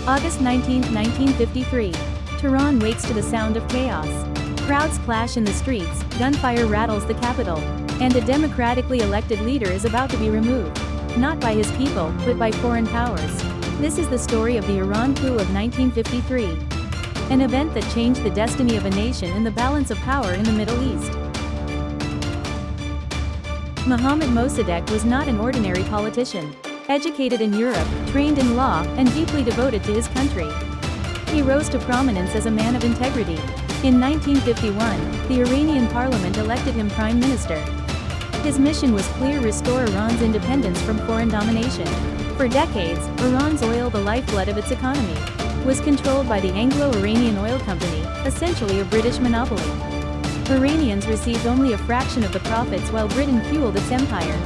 August 19, 1953. Tehran wakes to the sound of chaos. Crowds clash in the streets, gunfire rattles the capital, and a democratically elected leader is about to be removed. Not by his people, but by foreign powers. This is the story of the Iran coup of 1953. An event that changed the destiny of a nation and the balance of power in the Middle East. Mohammad Mossadegh was not an ordinary politician. Educated in Europe, trained in law, and deeply devoted to his country. He rose to prominence as a man of integrity. In 1951, the Iranian parliament elected him prime minister. His mission was clear: restore Iran's independence from foreign domination. For decades, Iran's oil, the lifeblood of its economy, was controlled by the Anglo-Iranian Oil Company, essentially a British monopoly. Iranians received only a fraction of the profits while Britain fueled its empire.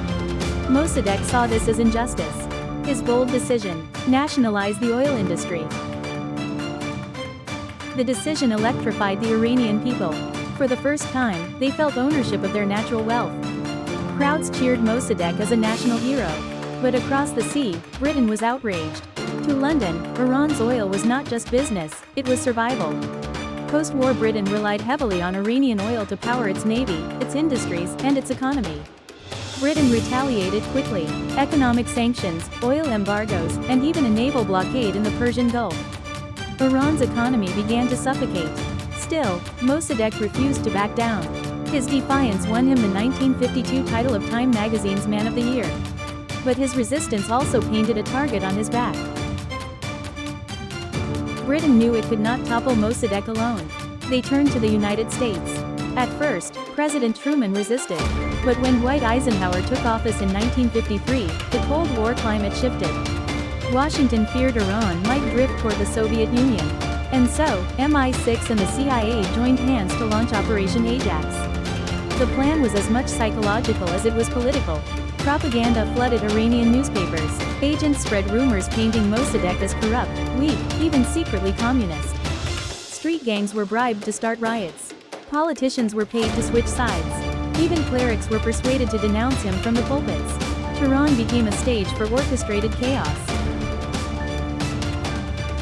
Mossadegh saw this as injustice. His bold decision: nationalize the oil industry. The decision electrified the Iranian people. For the first time, they felt ownership of their natural wealth. Crowds cheered Mossadegh as a national hero. But across the sea, Britain was outraged. To London, Iran's oil was not just business, it was survival. Post-war Britain relied heavily on Iranian oil to power its navy, its industries, and its economy. Britain retaliated quickly: economic sanctions, oil embargoes, and even a naval blockade in the Persian Gulf. Iran's economy began to suffocate. Still, Mossadegh refused to back down. His defiance won him the 1952 title of Time magazine's Man of the Year. But his resistance also painted a target on his back. Britain knew it could not topple Mossadegh alone. They turned to the United States. At first, President Truman resisted. But when Dwight Eisenhower took office in 1953, the Cold War climate shifted. Washington feared Iran might drift toward the Soviet Union. And so, MI6 and the CIA joined hands to launch Operation Ajax. The plan was as much psychological as it was political. Propaganda flooded Iranian newspapers. Agents spread rumors painting Mossadegh as corrupt, weak, even secretly communist. Street gangs were bribed to start riots. Politicians were paid to switch sides. Even clerics were persuaded to denounce him from the pulpits. Tehran became a stage for orchestrated chaos.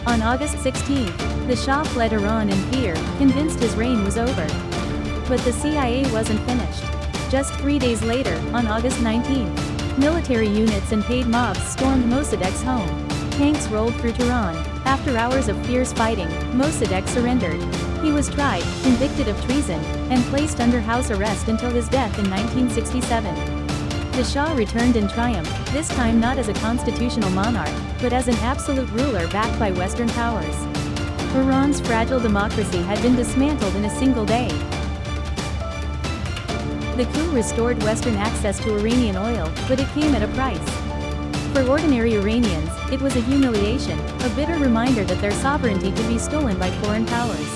On August 16, the Shah fled Iran in fear, convinced his reign was over. But the CIA wasn't finished. Just 3 days later, on August 19, military units and paid mobs stormed Mossadegh's home. Tanks rolled through Tehran. After hours of fierce fighting, Mossadegh surrendered. He was tried, convicted of treason, and placed under house arrest until his death in 1967. The Shah returned in triumph, this time not as a constitutional monarch, but as an absolute ruler backed by Western powers. Iran's fragile democracy had been dismantled in a single day. The coup restored Western access to Iranian oil, but it came at a price. For ordinary Iranians, it was a humiliation, a bitter reminder that their sovereignty could be stolen by foreign powers.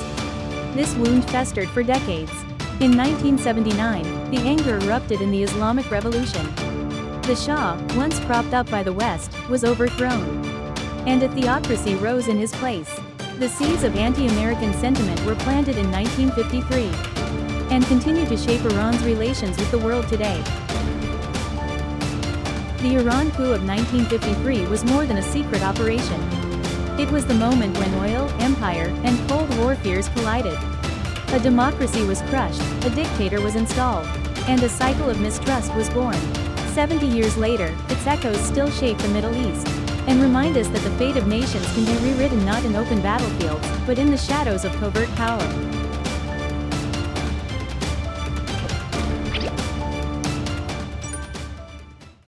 This wound festered for decades. In 1979, the anger erupted in the Islamic Revolution. The Shah, once propped up by the West, was overthrown. And a theocracy rose in his place. The seeds of anti-American sentiment were planted in 1953. And continue to shape Iran's relations with the world today. The Iran coup of 1953 was more than a secret operation. It was the moment when oil, empire, and Cold War fears collided. A democracy was crushed, a dictator was installed, and a cycle of mistrust was born. 70 years later, its echoes still shape the Middle East, and remind us that the fate of nations can be rewritten not in open battlefields, but in the shadows of covert power.